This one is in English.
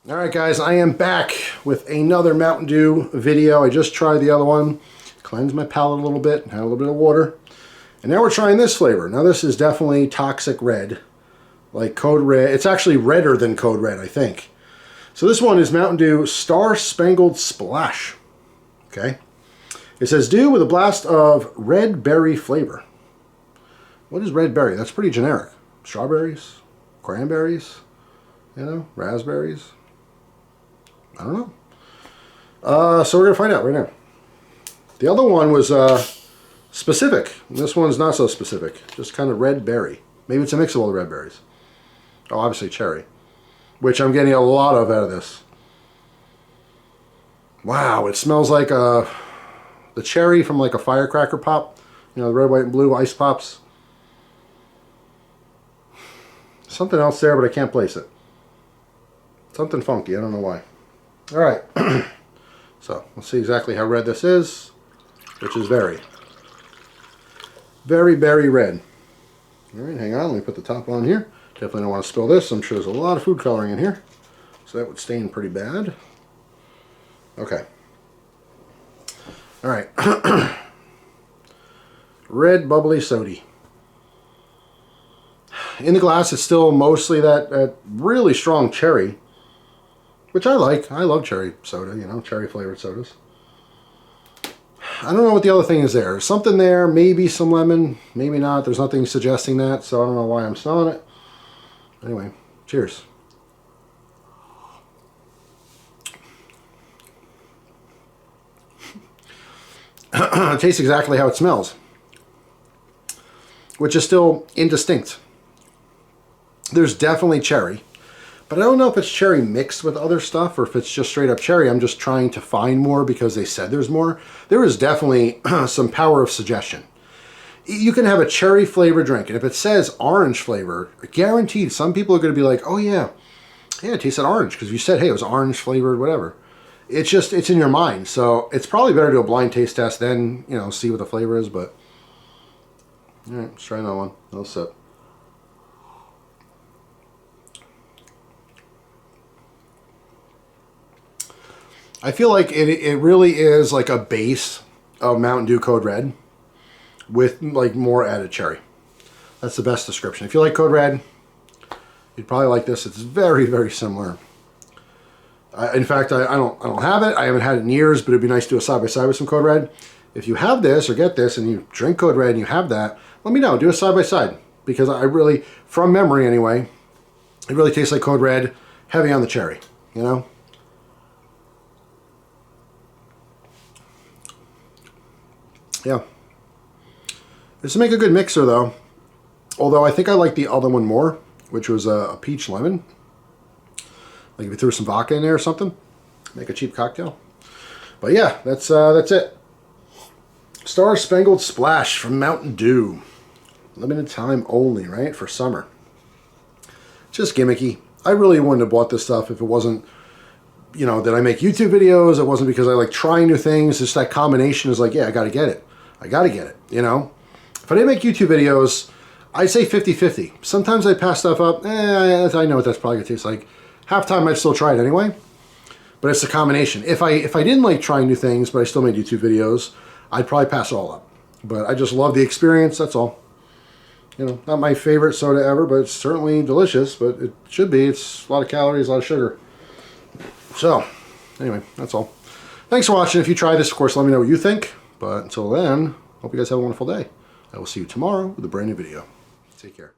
Alright guys, I am back with another Mountain Dew video. I just tried the other one, cleansed my palate a little bit, had a little bit of water. And now we're trying this flavor. Now this is definitely Toxic Red, like Code Red. It's actually redder than Code Red, I think. So this one is Mountain Dew Star Spangled Splash. Okay. It says Dew with a blast of red berry flavor. What is red berry? That's pretty generic. Strawberries? Cranberries? You know? Raspberries? I don't know. So we're going to find out right now. The other one was specific. This one's not so specific. Just kind of red berry. Maybe it's a mix of all the red berries. Oh, obviously cherry. Which I'm getting a lot of out of this. Wow, it smells like the cherry from like a firecracker pop. You know, the red, white, and blue ice pops. Something else there, but I can't place it. Something funky, I don't know why. Alright, so let's see exactly how red this is, which is very, very red. Alright, hang on, let me put the top on here. Definitely don't want to spill this. I'm sure there's a lot of food coloring in here, so that would stain pretty bad. Okay. Alright. Red bubbly sody. In the glass, it's still mostly that really strong cherry, which I like. I love cherry soda, you know, cherry flavored sodas. I don't know what the other thing is there. There's something there, maybe some lemon, maybe not. There's nothing suggesting that, so I don't know why I'm smelling it. Anyway, cheers. It tastes exactly how it smells, which is still indistinct. There's definitely cherry, but I don't know if it's cherry mixed with other stuff or if it's just straight up cherry. I'm just trying to find more because they said there's more. There is definitely some power of suggestion. You can have a cherry flavored drink, and if it says orange flavor, guaranteed some people are going to be like, oh yeah, it tasted orange because you said, hey, it was orange flavored, whatever. It's just, it's in your mind. So it's probably better to do a blind taste test then, you know, see what the flavor is, but all right, let's try another one. Another sip. I feel like it really is like a base of Mountain Dew Code Red with like more added cherry. That's the best description. If you like Code Red, you'd probably like this. It's very similar. In fact, I don't have it. I haven't had it in years, but it'd be nice to do a side by side with some Code Red. If you have this or get this and you drink Code Red and you have that, let me know. Do a side by side because I really, from memory anyway, it really tastes like Code Red, heavy on the cherry. You know. Yeah. This would make a good mixer though. Although I think I like the other one more, which was a peach lemon. Like if you threw some vodka in there or something, make a cheap cocktail. But yeah, that's it. Star Spangled Splash from Mountain Dew. Limited time only, right? For summer. Just gimmicky. I really wouldn't have bought this stuff if it wasn't, you know, that I make YouTube videos. It wasn't because I like trying new things. Just that combination is like, yeah, I got to get it. I got to get it, you know? If I didn't make YouTube videos, I'd say 50-50. Sometimes I pass stuff up. I know what that's probably going to taste like. Half time I'd still try it anyway. But it's a combination. If I didn't like trying new things, but I still made YouTube videos, I'd probably pass it all up. But I just love the experience, that's all. You know, not my favorite soda ever, but it's certainly delicious. But it should be. It's a lot of calories, a lot of sugar. So, anyway, that's all. Thanks for watching. If you try this, of course, let me know what you think. But until then, hope you guys have a wonderful day. I will see you tomorrow with a brand new video. Take care.